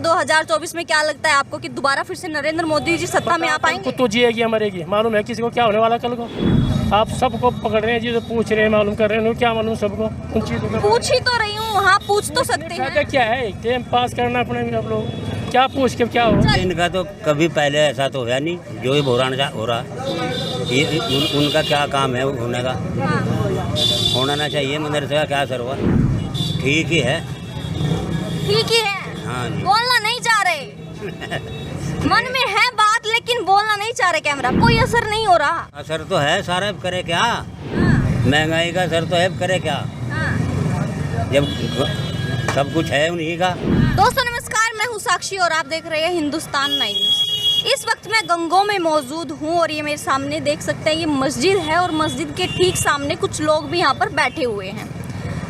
ये 2024 में क्या लगता है आपको कि दोबारा फिर से नरेंद्र मोदी जी सत्ता में आ पाएंगे? तो जिएगी मरेगी, मालूम है किसी को क्या होने वाला कल को। आप सबको पकड़ रहे हैं जी, तो पूछ रहे हैं, मालूम कर रहे हैं, क्या मालूम सबको उन चीजों का। पूछ ही तो रही हूँ, हाँ पूछ तो सकते हैं। क्या है, टाइम पास करना अपने आप लोग, क्या पूछ के क्या हो। इनका तो कभी पहले ऐसा तो हुआ नहीं, जो ये बोरान हो रहा, ये उनका क्या काम है होने का, होना ना चाहिए। मदरसे का क्या असर हुआ, ठीक ही है, ठीक ही है। हाँ जी। बोलना नहीं चाह रहे, मन में है बात लेकिन बोलना नहीं चाह रहे। कैमरा कोई असर नहीं हो रहा। असर तो है, सारा अब करे क्या, हाँ, महंगाई का असर तो है, अब करे क्या, हाँ। जब सब कुछ है उन्हीं का। दोस्तों नमस्कार, मैं हूँ साक्षी और आप देख रहे हैं हिंदुस्तान 9 न्यूज़। इस वक्त मैं गंगों में मौजूद हूँ और ये मेरे सामने देख सकते हैं, ये मस्जिद है और मस्जिद के ठीक सामने कुछ लोग भी यहाँ पर बैठे हुए हैं।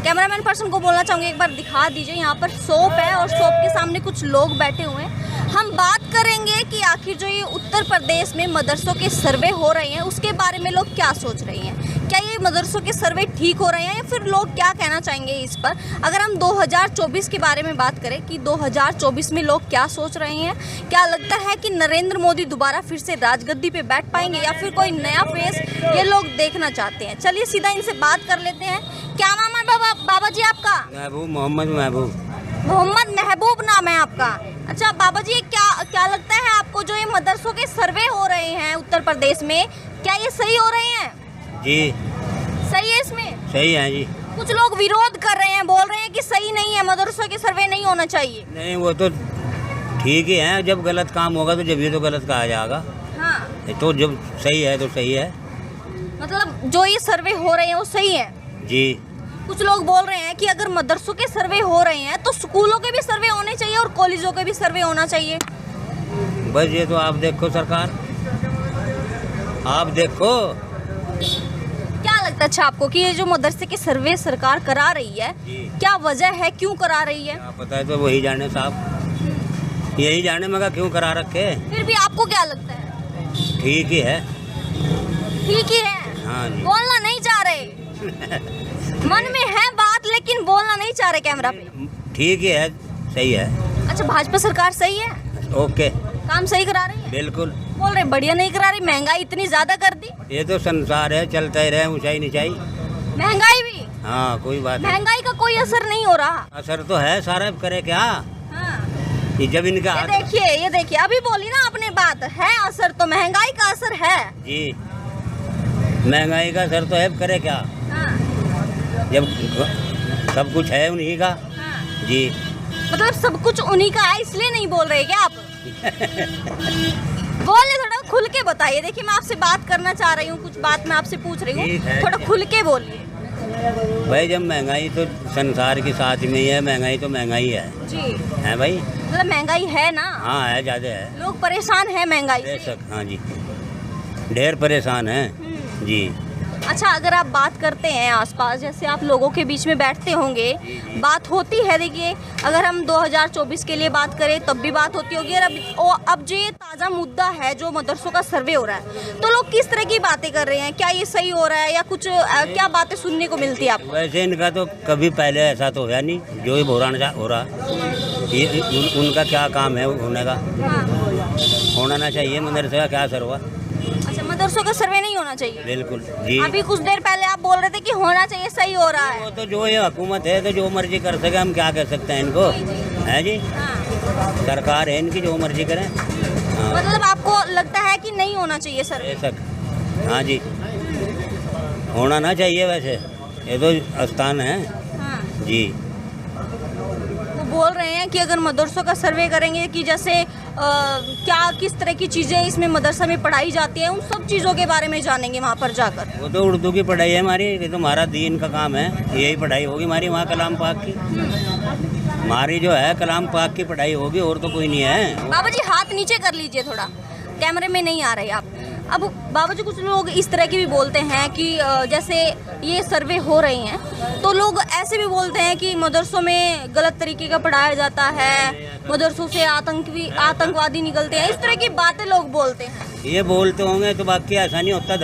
कैमरामैन पर्सन को बोलना चाहूँगी एक बार दिखा दीजिए, यहाँ पर शॉप है और शॉप के सामने कुछ लोग बैठे हुए हैं। हम बात करेंगे कि आखिर जो ये उत्तर प्रदेश में मदरसों के सर्वे हो रहे हैं उसके बारे में लोग क्या सोच रहे हैं, क्या ये मदरसों के सर्वे ठीक हो रहे हैं या फिर लोग क्या कहना चाहेंगे इस पर। अगर हम 2024 के बारे में बात करें कि 2024 में लोग क्या सोच रहे हैं, क्या लगता है कि नरेंद्र मोदी दोबारा फिर से राजगद्दी पे बैठ पाएंगे या फिर कोई नया फेस ये लोग देखना चाहते हैं। चलिए सीधा इनसे बात कर लेते हैं। क्या नाम है बाबा जी आपका? महबूब, मोहम्मद महबूब नाम है आपका। अच्छा बाबा जी, क्या लगता है आपको जो ये मदरसों के सर्वे हो रहे हैं उत्तर प्रदेश में, क्या ये सही हो रहे हैं? जी सही है, इसमें सही है जी। कुछ लोग विरोध कर रहे हैं, बोल रहे हैं कि सही नहीं है, मदरसों के सर्वे नहीं होना चाहिए। नहीं, वो तो ठीक ही है, जब गलत काम होगा तो जब ये तो गलत कहा जाएगा। हाँ, तो जब सही है तो सही है मतलब जो ये सर्वे हो रहे हैं वो सही है जी। कुछ लोग बोल रहे हैं कि अगर मदरसों के सर्वे हो रहे हैं तो स्कूलों के भी सर्वे होने चाहिए और कॉलेजों के भी सर्वे होना चाहिए। बस ये तो आप देखो सरकार, आप देखो। क्या लगता है अच्छा आपको कि ये जो मदरसे के सर्वे सरकार करा रही है, क्या वजह है, क्यों करा रही है? क्या पता है, तो वही जाने साहब, यही जाने मगर क्यों करा रखे। फिर भी आपको क्या लगता है? ठीक ही है, ठीक ही है। हाँ जी। बोलना नहीं चाह रहे, मन में है बात लेकिन बोलना नहीं चाह रहे कैमरा पे। ठीक ही है, सही है। अच्छा भाजपा सरकार सही है, ओके, काम सही करा रही है? बिल्कुल। बोल रहे बढ़िया नहीं करा रही, महंगाई इतनी ज्यादा कर दी। ये तो संसार है, चलता ही रहे, ऊंचाई नीचाई। महंगाई भी, हाँ कोई बात नहीं, महंगाई का कोई असर नहीं हो रहा। असर तो है, सारा अब करे क्या। हाँ। ये जब इनका ये देखिए अभी बोली ना आपने बात, है असर तो महंगाई का असर है जी, महंगाई का असर तो है, अब करे क्या, हाँ। जब सब कुछ है उन्हीं का। हाँ। जी। मतलब सब कुछ उन्हीं का है, इसलिए नहीं बोल रहे क्या आप? बोले थोड़ा खुल के बताइए। देखिए मैं आपसे बात करना चाह रही हूँ, कुछ बात मैं आपसे पूछ रही हूँ, थोड़ा खुल के बोलिए। भाई जब महंगाई तो संसार के साथ में ही है, महंगाई तो महंगाई है जी। है भाई। मतलब महंगाई है ना? हाँ है, ज्यादा है, लोग परेशान है महंगाई से। बेशक। हाँ जी, ढेर परेशान है जी। अच्छा अगर आप बात करते हैं आसपास, जैसे आप लोगों के बीच में बैठते होंगे, बात होती है। देखिए अगर हम 2024 के लिए बात करें तब भी बात होती होगी, और अब जो ये ताज़ा मुद्दा है जो मदरसों का सर्वे हो रहा है, तो लोग किस तरह की बातें कर रहे हैं, क्या ये सही हो रहा है या कुछ क्या बातें सुनने को मिलती है आपको? वैसे इनका तो कभी पहले ऐसा तो हुआ नहीं, जो ये बोरान हो रहा, ये उनका क्या काम है होने का, हाँ। होना ना चाहिए। मदरसे का क्या असर हुआ। अच्छा मदरसों का सर्वे नहीं होना चाहिए? बिल्कुल जी। अभी कुछ देर पहले आप बोल रहे थे कि होना चाहिए, सही हो रहा है। वो तो जो ये हुकूमत है तो जो मर्जी कर सके, हम क्या कह सकते हैं इनको, है जी। हाँ। सरकार है इनकी, जो मर्जी करें। हाँ। मतलब आपको लगता है कि नहीं होना चाहिए सर्वे? बेशक। हाँ जी, होना ना चाहिए, वैसे ये तो स्थान है। हाँ। जी। वो बोल रहे हैं कि अगर मदरसों का सर्वे करेंगे कि जैसे क्या किस तरह की चीज़ें इसमें मदरसा में पढ़ाई जाती है, उन सब चीज़ों के बारे में जानेंगे वहाँ पर जाकर। वो तो उर्दू की पढ़ाई है हमारी, ये तो हमारा दीन का काम है, यही पढ़ाई होगी हमारी वहाँ कलाम पाक की। हमारी जो है कलाम पाक की पढ़ाई होगी, और तो कोई नहीं है। बाबा जी हाथ नीचे कर लीजिए थोड़ा, कैमरे में नहीं आ रहे आप। अब बाबा जी कुछ लोग इस तरह की भी बोलते हैं कि जैसे ये सर्वे हो रही हैं तो लोग ऐसे भी बोलते हैं कि मदरसों में गलत तरीके का पढ़ाया जाता है, मदरसों से आतंकवादी निकलते हैं, इस तरह की बातें लोग बोलते हैं। ये बोलते होंगे तो बाकी ऐसा नहीं होता,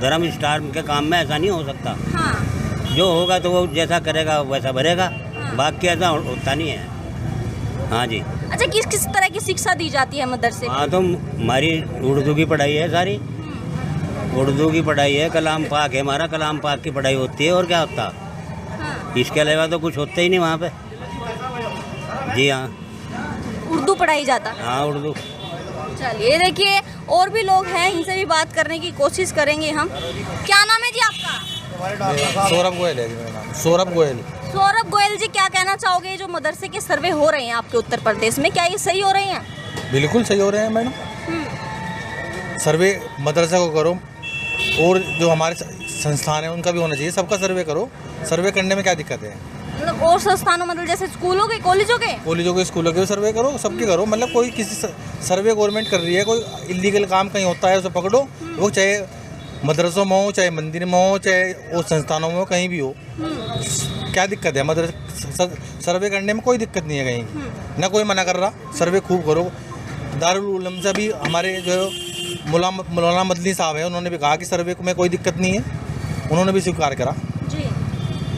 धर्म स्टार के काम में ऐसा नहीं हो सकता। हाँ। जो होगा तो वो जैसा करेगा वैसा भरेगा, बाकी ऐसा होता नहीं है। हाँ जी। अच्छा, किस किस तरह की शिक्षा दी जाती है मदरसे में? हाँ तो हमारी उर्दू की पढ़ाई है सारी, उर्दू की पढ़ाई है, कलाम पाक है हमारा, कलाम पाक की पढ़ाई होती है और क्या होता। हाँ। इसके अलावा तो कुछ होता ही नहीं वहाँ पे। जी हाँ। उर्दू पढ़ाई जाता है। हाँ उर्दू। चलिए देखिए, और भी लोग हैं, इनसे भी बात करने की कोशिश करेंगे हम। क्या नाम है जी आपका? सौरभ गोयल है जी मेरा नाम। सौरभ गोयल। सौरभ गोयल जी, क्या कहना चाहोगे जो मदरसे के सर्वे हो रहे हैं आपके उत्तर प्रदेश में, क्या ये सही हो रहे हैं? बिल्कुल सही हो रहे हैं मैडम। सर्वे मदरसा को करो और जो हमारे संस्थान है उनका भी होना चाहिए, सबका सर्वे करो। सर्वे करने में क्या दिक्कत है? मतलब और संस्थानों, मतलब जैसे स्कूलों के, कॉलेजों के स्कूलों के भी सर्वे करो, सबके करो। मतलब कोई किसी सर्वे गवर्नमेंट कर रही है, कोई इलीगल काम कहीं होता है उसे पकड़ो, वो चाहे मदरसों में हो, चाहे मंदिर में हो, चाहे वो संस्थानों में हो, कहीं भी हो। क्या दिक्कत है? मदरसा सर्वे करने में कोई दिक्कत नहीं है कहीं, ना कोई मना कर रहा। सर्वे खूब करो। दारुल उलूम से भी हमारे जो मौलाना मदनी साहब हैं, उन्होंने भी कहा कि सर्वे में कोई दिक्कत नहीं है, उन्होंने भी स्वीकार करा। जी,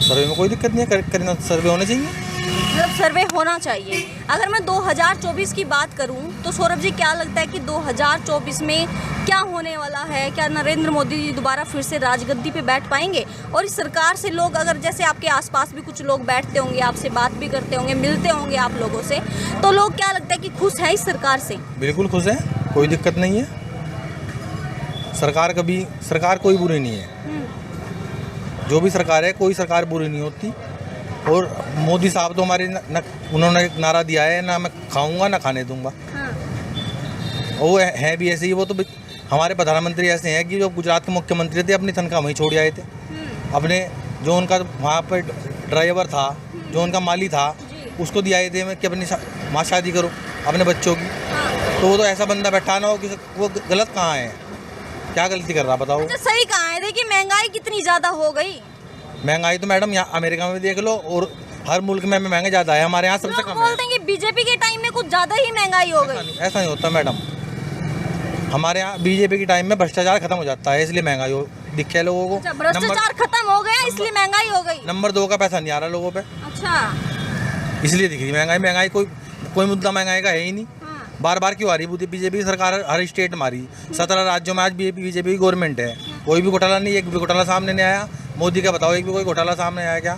सर्वे में कोई दिक्कत नहीं है, करना सर्वे होने चाहिए। मतलब सर्वे होना चाहिए। अगर मैं 2024 की बात करूं तो सौरभ जी, क्या लगता है कि 2024 में क्या होने वाला है? क्या नरेंद्र मोदी जी दोबारा फिर से राजगद्दी पे बैठ पाएंगे? और इस सरकार से लोग, अगर जैसे आपके आसपास भी कुछ लोग बैठते होंगे, आपसे बात भी करते होंगे, मिलते होंगे आप लोगों से, तो लोग क्या लगता है कि खुश है इस सरकार से? बिल्कुल खुश है, कोई दिक्कत नहीं है। सरकार कोई बुरी नहीं है। जो भी सरकार है, कोई सरकार बुरी नहीं होती। और मोदी साहब तो हमारे उन्होंने एक नारा दिया है, ना मैं खाऊंगा ना खाने दूंगा। हाँ। वो है भी ऐसे ही। वो तो हमारे प्रधानमंत्री ऐसे हैं कि जो गुजरात के मुख्यमंत्री थे, अपनी तनख्वाह वहीं छोड़ आए थे। अपने जो उनका वहाँ पर ड्राइवर था, जो उनका माली था, उसको दिए थे कि अपनी माँ शादी करो अपने बच्चों की। तो वो तो ऐसा बंदा बैठा ना हो कि वो गलत कहाँ है, क्या गलती कर रहा बताओ? अच्छा, सही कहाँ है? देखिए, महंगाई कितनी ज़्यादा हो गई। महंगाई तो मैडम यहाँ अमेरिका में देख लो, और हर मुल्क में महंगाई ज़्यादा है, हमारे यहाँ सबसे लोग कम है। बोलते हैं कि बीजेपी के टाइम में कुछ ज़्यादा ही महंगाई हो गई। ऐसा नहीं होता मैडम। हमारे यहाँ बीजेपी के टाइम में भ्रष्टाचार खत्म हो जाता है, इसलिए महंगाई दिखे लोगों को। अच्छा, भ्रष्टाचार खत्म हो गया इसलिए महंगाई हो गई। नंबर 2 का पैसा नहीं आ रहा लोगों पे, अच्छा, इसलिए दिख रही महंगाई। कोई मुद्दा महंगाई का है ही नहीं। बार बार क्यों आ रही बीजेपी की सरकार? हर स्टेट में आ रही। 17 राज्यों में आज बीजेपी की गवर्नमेंट है, कोई भी घोटाला नहीं, एक भी घोटाला सामने नहीं आया। मोदी का बताओ, एक भी कोई घोटाला सामने आया क्या?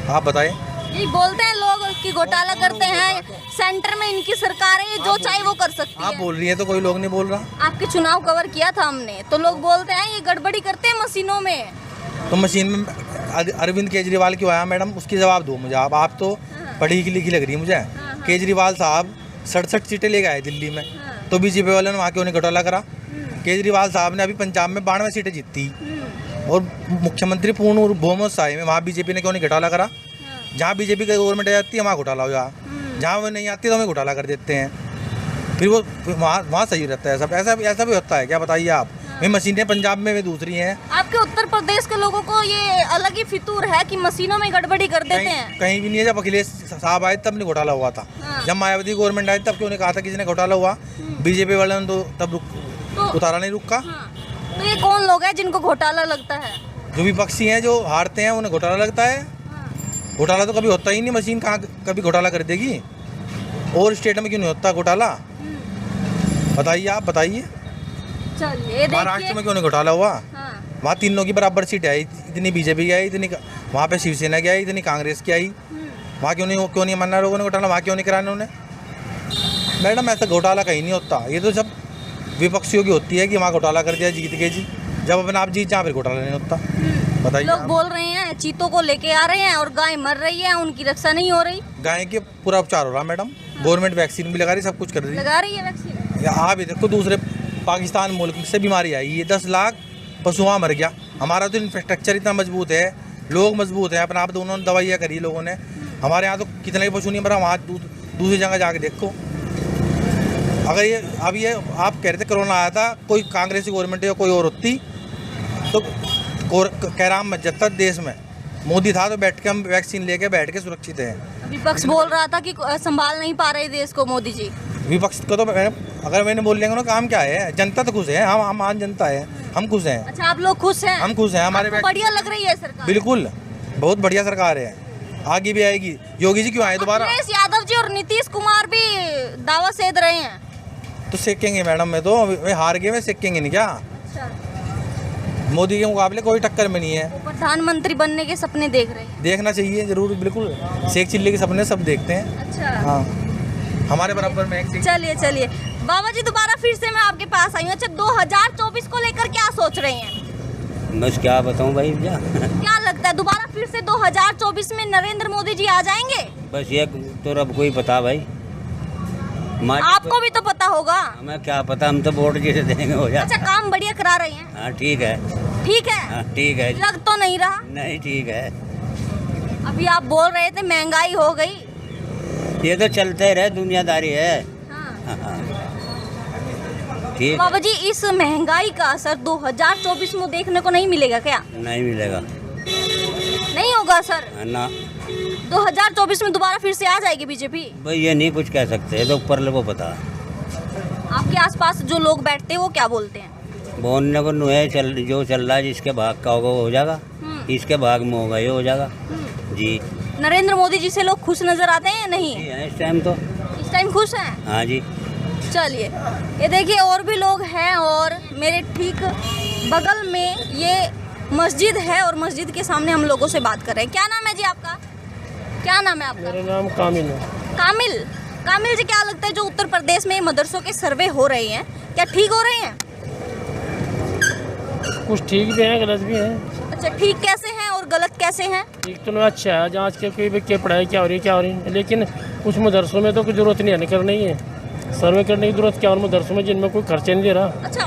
आप बताएं। ये बोलते हैं लोग कि घोटाला करते हैं, सेंटर में इनकी सरकार है, ये जो चाहे वो कर सकती है। आप बोल रही है तो कोई लोग नहीं बोल रहा। आपके चुनाव कवर किया था हमने, तो लोग बोलते हैं ये गड़बड़ी करते हैं मशीनों में। तो मशीन में अरविंद केजरीवाल क्यों आया मैडम? उसकी जवाब दो मुझे। आप तो पढ़ी लिखी लग रही है मुझे। केजरीवाल साहब 67 सीटें ले गए दिल्ली में, तो बीजेपी वालों ने वहाँ क्यों नहीं घोटाला करा? केजरीवाल साहब ने अभी पंजाब में 92 सीटें जीती, और मुख्यमंत्री पूर्ण बहुमत से आए में, वहाँ बीजेपी ने क्यों नहीं घोटाला करा? जहाँ बीजेपी की गवर्नमेंट आ जाती है वहाँ घोटाला हो जा, जहाँ वो नहीं आती तो हमें घोटाला कर देते हैं। फिर वो वहाँ सही रहता है सब। ऐसा भी होता है क्या? बताइए आप। भाई मशीनें पंजाब में भी दूसरी हैं। आपके उत्तर प्रदेश के लोगों को ये अलग ही फितूर है कि मशीनों में गड़बड़ी कर देते हैं। कहीं भी नहीं है। जब अखिलेश साहब आए तब नहीं घोटाला हुआ था। जब मायावती गवर्नमेंट आई तब क्यों नहीं कहा था किसी ने घोटाला हुआ? बीजेपी वाले ने तो तब उतारा नहीं रुका। तो ये कौन लोग हैं जिनको घोटाला लगता है? जो विपक्षी हैं, जो हारते हैं, उन्हें घोटाला लगता है। घोटाला तो कभी होता ही नहीं। मशीन कहाँ कभी घोटाला कर देगी? और स्टेट में क्यों नहीं होता घोटाला? बताइए, आप बताइए। चलिए, महाराष्ट्र में क्यों नहीं घोटाला हुआ? वहाँ तीनों की बराबर सीट आई, इतनी बीजेपी की आई, इतनी वहाँ पे शिवसेना की आई, इतनी कांग्रेस की आई। वहाँ क्यों नहीं मानना लोगों ने घोटाला? वहाँ क्यों नहीं कराना उन्हें? मैडम ऐसा घोटाला कहीं नहीं होता। ये तो सब विपक्षियों की होती है कि वहाँ घोटाला कर दिया जीत के जी। जब अपने आप जीत, जहाँ फिर घोटाला नहीं होता। बताइए। लोग बोल रहे हैं चीतों को लेके आ रहे हैं और गाय मर रही है, उनकी रक्षा नहीं हो रही। गाय के पूरा उपचार हो रहा मैडम। गवर्नमेंट वैक्सीन भी लगा रही, सब कुछ कर रही है। लगा रही है वैक्सीन। आप ही देखो, दूसरे पाकिस्तान मुल्क से बीमारी आई है, 10 लाख पशु वहाँ मर गया। हमारा तो इंफ्रास्ट्रक्चर इतना मजबूत है, लोग मजबूत हैं, अपना आप तो उन्होंने दवाइयाँ करी लोगों ने। हमारे यहाँ तो कितना ही पशु नहीं मरा। वहाँ दूसरी जगह जाके देखो। अगर ये अब ये आप कह रहे थे कोरोना आया था, कोई कांग्रेस की गवर्नमेंट या कोई और होती तो कैराम मच जाता देश में। मोदी था तो बैठ के हम वैक्सीन लेके बैठ के सुरक्षित हैं। विपक्ष बोल रहा था कि संभाल नहीं पा रहे देश को मोदी जी। विपक्ष को तो अगर मैंने बोल लेंगे ना, काम क्या है? जनता तो खुश है, हम आम जनता है, हम खुश हैं। अच्छा, आप लोग खुश हैं? हम खुश हैं। हमारे बढ़िया लग रही है सरकार? बिल्कुल, बहुत बढ़िया सरकार है। आगे भी आएगी। योगी जी क्यों आए दोबारा? अखिलेश यादव जी और नीतीश कुमार भी दावा सेध रहे हैं। तो सेकेंगे मैडम, मैं तो वे हार गए, वे सेकेंगे नहीं क्या? अच्छा, मोदी के मुकाबले कोई टक्कर में नहीं है। वो प्रधानमंत्री बनने के सपने देख रहे हैं। देखना चाहिए जरूर, बिल्कुल। शेख चिल्ली के सपने सब देखते हैं। अच्छा, हाँ, हमारे बराबर में एक शेख। चलिए चलिए बाबा जी, दोबारा फिर से मैं आपके पास आई हूँ। अच्छा, 2024 को लेकर क्या सोच रहे हैं? बस क्या बताऊं भाई भैया। क्या लगता है दोबारा फिर से 2024 में नरेंद्र मोदी जी आ जाएंगे? बस ये तो रब को ही पता भाई। आपको भी तो पता होगा। हमें क्या पता, हम तो वोट जिसे देंगे हो जाए। अच्छा, काम बढ़िया करा रही हैं। हाँ ठीक है। ठीक है, हाँ ठीक है। लग तो नहीं रहा। नहीं ठीक है। अभी आप बोल रहे थे महंगाई हो गई। ये तो चलते रहे, दुनियादारी है। हाँ। हाँ, ठीक बाबा जी, इस महंगाई का असर 2024 में देखने को नहीं मिलेगा क्या? नहीं मिलेगा नहीं होगा सर? ना 2024 में दोबारा फिर से आ जाएगी बीजेपी? भाई, ये नहीं कुछ कह सकते, ये तो ऊपर लोगों को पता। आपके आसपास जो लोग बैठते हैं वो क्या बोलते हैं? बोलने को नुए जो चल रहा है, जिसके भाग का होगा वो हो जाएगा, इसके भाग में होगा ये हो जाएगा जी। नरेंद्र मोदी जी से लोग खुश नजर आते हैं या नहीं? जी हैं, इस टाइम तो। इस टाइम खुश हैं? हाँ जी। चलिए, ये देखिए और भी लोग हैं और मेरे ठीक बगल में ये मस्जिद है और मस्जिद के सामने हम लोगों से बात कर रहे हैं। क्या नाम है जी आपका? क्या नाम है आपका? मेरा नाम कामिल है। कामिल। कामिल जी, क्या लगता है जो उत्तर प्रदेश में मदरसों के सर्वे हो रहे हैं, क्या ठीक हो रहे हैं? कुछ ठीक भी हैं, गलत भी हैं। अच्छा, ठीक कैसे हैं और गलत कैसे हैं? ठीक तो ना अच्छा है, जांच के कोई भी क्या पढ़ाई क्या हो रही है, लेकिन कुछ मदरसों में तो कोई जरूरत नहीं है, करनी है सर्वे करने की जरूरत क्या, और मदरसों में जिनमें कोई खर्चे नहीं दे रहा। अच्छा,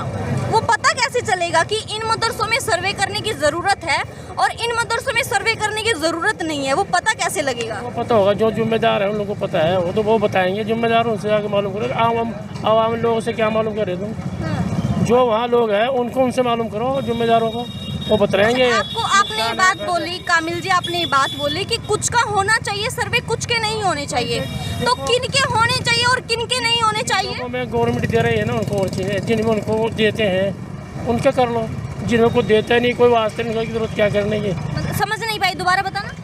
वो पता कैसे चलेगा कि इन मदरसों में सर्वे करने की जरूरत है और इन मदरसों में सर्वे करने की जरूरत नहीं है? वो पता कैसे लगेगा? वो पता होगा, जो जिम्मेदार है उन लोगों को पता है, वो तो वो बताएंगे। जिम्मेदार उनसे आगे मालूम करो, आवाम लोगों से क्या मालूम करे तुम? जो वहाँ लोग हैं उनको उनसे मालूम करो, जिम्मेदारों को, वो बताएंगे। आपको आपने ये बात बोली कामिल जी, आपने ये बात बोली कि कुछ का होना चाहिए सर्वे, कुछ के नहीं होने चाहिए, तो किन के होने चाहिए और किन के नहीं होने चाहिए? हमें गवर्नमेंट दे रही है ना उनको, और चीज़ें जिनमें उनको देते हैं उनके कर लो, जिनमें को देते नहीं कोई वास्ते नहीं, की जरूरत क्या करने की? समझ नहीं पाई, दोबारा बताना।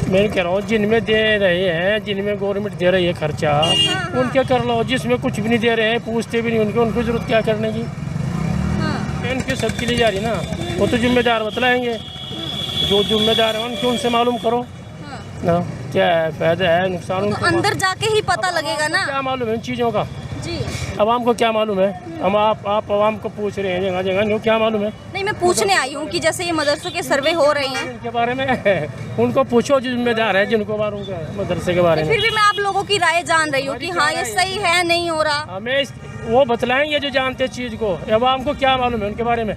मैं कह रहा हूँ जिनमें दे रहे हैं, जिनमें गवर्नमेंट दे रही है खर्चा, उनके कर लो। जिसमें कुछ भी नहीं दे रहे हैं, पूछते भी नहीं उनको, उनको जरूरत क्या करने की? उनके सबके लिए जा रही ना, वो तो जिम्मेदार बतलाएंगे। जो जिम्मेदार है उनके, उनसे मालूम करो ना क्या है, फायदा है नुकसान, तो अंदर जाके ही पता लगेगा ना। क्या मालूम है उन चीज़ों का? जी, आवाम को क्या मालूम है? हम आप आवाम को पूछ रहे हैं जगह जगह, नहीं क्या मालूम है? नहीं, मैं पूछने आई हूँ कि जैसे ये मदरसों के सर्वे हो रहे हैं, इनके बारे में उनको पूछो, जो जिम्मेदार है, जिनको मालूम है मदरसे के बारे में। फिर भी मैं आप लोगों की राय जान रही हूँ कि हाँ ये सही है, नहीं हो रहा। हमें वो बतलाएंगे जो जानते चीज़ को, आवाम को क्या मालूम है उनके बारे में?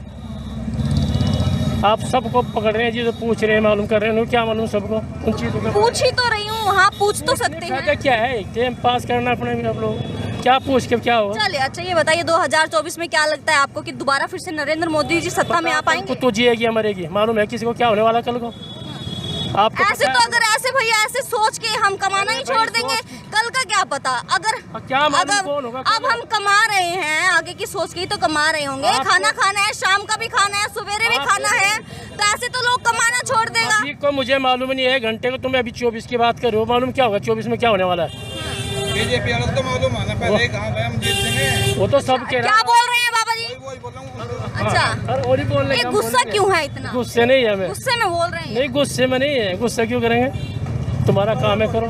आप सबको पकड़ रहे हैं जी, तो पूछ रहे हैं, मालूम कर रहे हैं, उनको क्या मालूम सबको उन चीज़ों का? पूछ ही तो रही हूँ, हाँ पूछ तो सकते हैं। क्या है, टाइम पास करना अपने में, आप लोग क्या पूछ के क्या होगा? चलिए, अच्छा ये बताइए 2024 में क्या लगता है आपको कि दोबारा फिर से नरेंद्र मोदी जी सत्ता में आ पाएंगे? तो जिएगी या मरेगी मालूम है किसी को क्या होने वाला कल को? आपको ऐसे तो अगर ऐसे भैया ऐसे सोच के हम कमाना ही छोड़ देंगे, कल का क्या पता? अगर क्या मालूम कौन होगा? अब हम कमा रहे हैं, आगे की सोच के ही तो कमा रहे होंगे। खाना खाना है, शाम का भी खाना है, सवेरे भी खाना है, तो ऐसे तो लोग कमाना छोड़ देगा। अभी को मुझे मालूम नहीं है, घंटे को तुम्हें अभी 24 की बात कर रहे हो, मालूम क्या होगा 24 में क्या होने वाला है? बीजेपी वालों को तो मालूम है ना, पहले कहाँ गए हम जीत लेंगे। वो तो सब कह क्या बोल रहे हैं बाबा जी? वही बोल रहा हूँ। अच्छा, और ही बोलने ये का गुस्सा क्यों है इतना? गुस्से नहीं है हमें, गुस्से में बोल रहे हैं? नहीं गुस्से में नहीं है, गुस्सा क्यों करेंगे? तुम्हारा काम है, करो।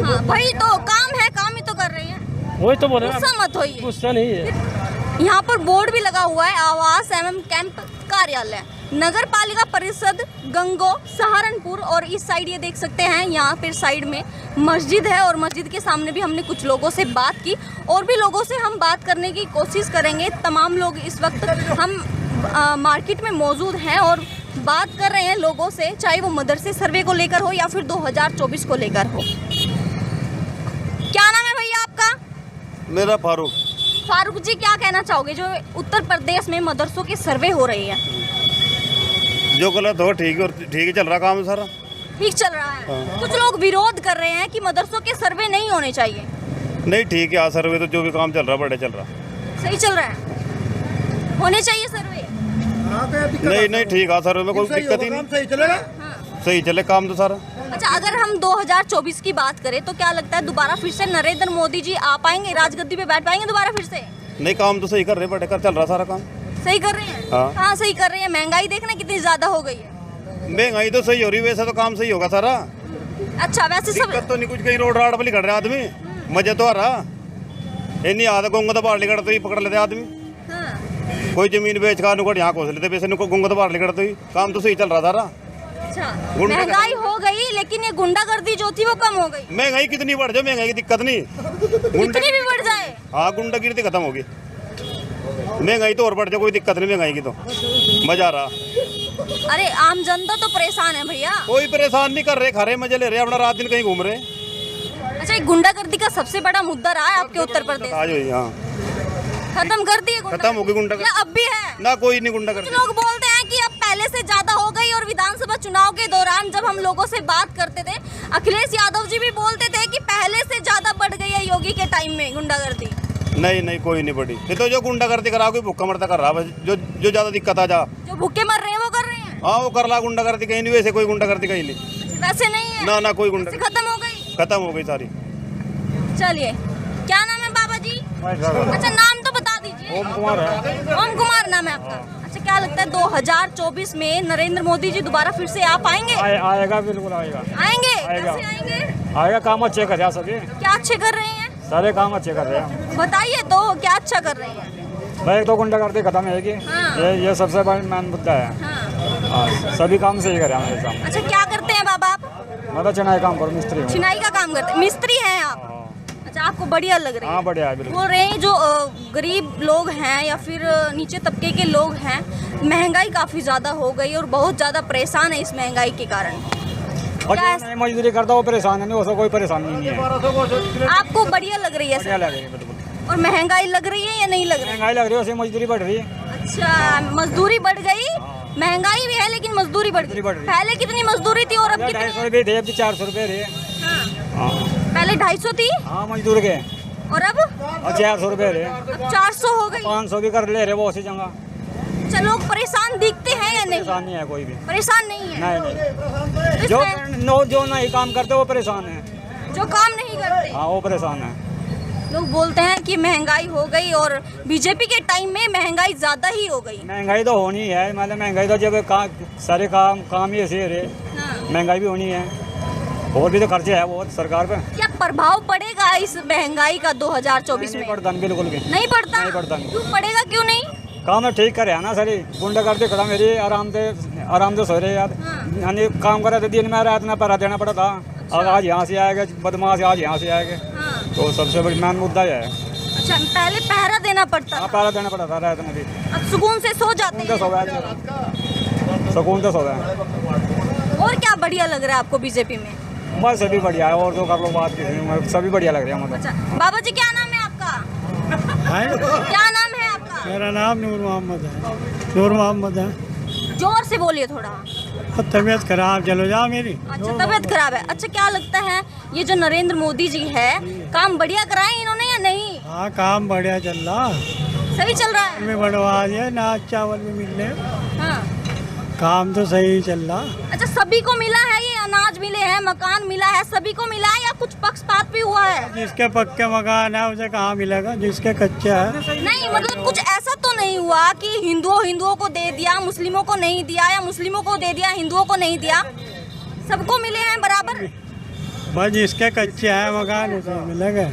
हाँ भाई, तो काम है, काम ही तो कर रही है, वही तो बोले, गुस्सा मत होइए। गुस्सा नहीं है। यहाँ पर बोर्ड भी लगा हुआ है, आवास एवं कैंप कार्यालय, नगर पालिका परिषद गंगो सहारनपुर, और इस साइड ये देख सकते हैं, यहाँ पर साइड में मस्जिद है और मस्जिद के सामने भी हमने कुछ लोगों से बात की, और भी लोगों से हम बात करने की कोशिश करेंगे। तमाम लोग इस वक्त हम मार्केट में मौजूद हैं और बात कर रहे हैं लोगों से, चाहे वो मदरसे सर्वे को लेकर हो या फिर 2024 को लेकर हो। क्या नाम है भैया आपका? मेरा फारूक। फारूक जी, क्या कहना चाहोगे जो उत्तर प्रदेश में मदरसों के सर्वे हो रही है? जो गलत हो ठीक ही चल रहा काम सारा, ठीक चल रहा है। कुछ लोग विरोध कर रहे हैं कि मदरसों के सर्वे नहीं होने चाहिए। नहीं ठीक है, सर्वे तो जो भी काम चल रहा बड़े चल रहा, सही चल रहा है, होने चाहिए सर्वे। नहीं ठीक है, सर्वे में कोई दिक्कत ही नहीं, सही चलेगा। सही चले काम तो सारा। अच्छा, अगर हम 2024 की बात करें तो क्या लगता है दोबारा फिर से नरेंद्र मोदी जी आ पाएंगे, राजगद्दी पे बैठ पाएंगे दोबारा फिर से? नहीं, काम तो सही कर रहे, बटे कर चल रहा सारा काम। सही कर रहे हैं? हाँ। हाँ सही कर रहे हैं। महंगाई देखना कितनी ज्यादा हो गई है। महंगाई तो सही हो रही, वैसे तो काम सही होगा सारा। अच्छा वैसे सब दिक्कत तो नहीं कुछ, कहीं रोड राड पर कर रहे आदमी, मजे तो आ रहा। इन्नी आदत गुंग तो बाहर निकलते ही पकड़ लेते आदमी। हाँ। कोई जमीन बेच का नुकड़ यहाँ खोस लेते, वैसे नुको गुंग तो बाहर निकलते ही काम तो सही चल रहा सारा। अच्छा, गुंडा- महंगाई हो गई लेकिन ये गुंडागर्दी जो थी वो कम हो गई। महंगाई कितनी बढ़ जाए, महंगाई की दिक्कत नहीं, कितनी भी बढ़ जाए। हाँ गुंडागिरी खत्म होगी। महंगाई तो और बढ़ जाए, कोई दिक्कत नहीं महंगाई की, तो मजा आ रहा। अरे आम जनता तो परेशान है भैया। कोई परेशान नहीं कर रहे, खा रहे, मजे ले रहे, अपना रात दिन कहीं घूम रहे। अच्छा, ये गुंडागर्दी का सबसे बड़ा मुद्दा रहा है आपके उत्तर प्रदेश में। आज हुई, हाँ खत्म कर दिए गुंडा? खत्म हो गई गुंडा या अब भी है? ना, कोई नहीं गुंडा कुछ करते। लोग बोलते हैं कि अब पहले से ज्यादा हो गई, और विधानसभा चुनाव के दौरान जब हम लोगों से बात करते थे, अखिलेश यादव जी भी बोलते थे कि पहले से ज्यादा बढ़ गई है योगी के टाइम में गुंडागर्दी। नहीं नहीं, कोई नहीं बढ़ी। ये तो जो गुंडा करते करा, कोई भूखा मरता कर रहा, बस जो ज्यादा दिक्कत आ जा, जो भूखे मर रहे हैं वो कर रहे हैं। हाँ वो कर ला गुंडा करती, कहीं नहीं, वैसे कोई गुंडा करती कहीं नहीं। वैसे नहीं है ना ना, कोई गुंडा वैसे खत्म हो गई। खत्म हो गई सारी। चलिए, क्या नाम है बाबा जी? अच्छा, नाम तो बता दीजिए। ओम कुमार है। ओम कुमार नाम है आपका। अच्छा, क्या लगता है 2024 में नरेंद्र मोदी जी दोबारा फिर से आ पाएंगे? आएगा, बिल्कुल आएगा। आएंगे? आएगा। कैसे आएंगे? आएगा, काम अच्छे कर रहा सभी, क्या अच्छे कर रहे हैं? सारे काम अच्छे कर रहे हैं। बताइए तो, क्या अच्छा कर रहे हैं? भाई तो गुंडागर्दी खत्म है कि हाँ। ये सबसे बड़ा मेन मुद्दा है। हाँ। हाँ, सभी काम सही कर रहे हैं हमारे सामने। अच्छा, क्या करते हैं बाबा आप? मैं तो चनाई काम करूँ, मिस्त्री हूँ। चिनाई का काम करते हैं, मिस्त्री हैं आप? अच्छा, आपको बढ़िया लग रही है? हाँ बढ़िया है, बिल्कुल। बोल रहे हैं जो गरीब लोग हैं या फिर नीचे तबके के लोग हैं, महंगाई काफ़ी ज़्यादा हो गई और बहुत ज़्यादा परेशान है इस महंगाई के कारण। और क्या जो नहीं मजदूरी करता वो परेशान है, नहीं उसको कोई परेशानी नहीं है। आपको बढ़िया लग रही है बढ़िया सर? लग रही है, बिल्कुल। और महंगाई लग रही है या नहीं लग रही? महंगाई लग रही है, उससे मजदूरी बढ़ रही है। अच्छा, मजदूरी बढ़ गई, महंगाई भी है लेकिन मजदूरी बढ़ गई। बढ़ रही है। पहले कितनी मजदूरी थी और अब 250 कितनी है? रुपये थे, अब 400 रुपये रहे। हाँ। हाँ पहले 250 थी हाँ, मजदूर के, और अब और 400 रुपये रहे। अब 400 हो गई। 500 भी कर ले रहे वो उसी जगह। अच्छा, लोग परेशान दिखते हैं या नहीं? परेशान नहीं है कोई भी, परेशान नहीं है। नहीं नहीं। तो जो नहीं काम करते वो परेशान है। जो काम नहीं करते, हाँ वो परेशान है। लोग बोलते हैं कि महंगाई हो गई, और बीजेपी के टाइम में महंगाई ज्यादा ही हो गई। महंगाई तो होनी है, मतलब महंगाई तो जब सारे काम ही ऐसे रहे, हाँ। महंगाई भी होनी है, और भी तो खर्चे है वो सरकार पे। क्या प्रभाव पड़ेगा इस महंगाई का 2024 नहीं में? पड़ता, बिल्कुल भी नहीं पड़ता? नहीं पड़ता। क्यों पड़ेगा, क्यों नहीं? काम है ठीक करे है ना सारी, गुंडा करते खड़ा मेरी आराम से सो रहे यार। हाँ। यानी काम करे तो दिन में रात में पैरा देना पड़ा था, और आज यहाँ से आएगा बदमाश, आज यहाँ से आएगा, हाँ। तो सबसे बड़ी मेन मुद्दा है। अच्छा, पहले पहरा देना पड़ता हाँ था, पैरा देना पड़ा था रात में भी। अब सुकून से सो जाते सुकून से सो हैं। गया, सुकून से सो गया। और क्या बढ़िया लग रहा है आपको बीजेपी में? बस सभी बढ़िया है, और जो कर लो बात किसी, सभी बढ़िया लग रही है मतलब। अच्छा, बाबा जी क्या नाम है आपका? क्या नाम है आपका? मेरा नाम नूर मोहम्मद है। नूर मोहम्मद है। जोर से बोलिए थोड़ा। तबीयत खराब, चलो जा मेरी। अच्छा, तबीयत खराब है। अच्छा, क्या लगता है ये जो नरेंद्र मोदी जी है, काम बढ़िया कराए इन्होंने या नहीं? हाँ काम बढ़िया चल रहा, सही चल रहा है? में बढ़वा दिया, नाच चावल भी मिल रहे, हाँ। काम तो सही चल रहा। अच्छा, सभी को मिला है ये? अनाज मिले हैं, मकान मिला है, सभी को मिला है या कुछ पक्षपात भी हुआ है? जिसके पक्के मकान है उसे कहाँ मिलेगा, जिसके कच्चे है। नहीं, मतलब कुछ ऐसा तो नहीं हुआ कि हिंदुओं को दे दिया, मुस्लिमों को नहीं दिया, या मुस्लिमों को दे दिया, हिंदुओं को नहीं दिया? सबको मिले हैं बराबर? बस जिसके कच्चे है मकान उसे मिलेगा।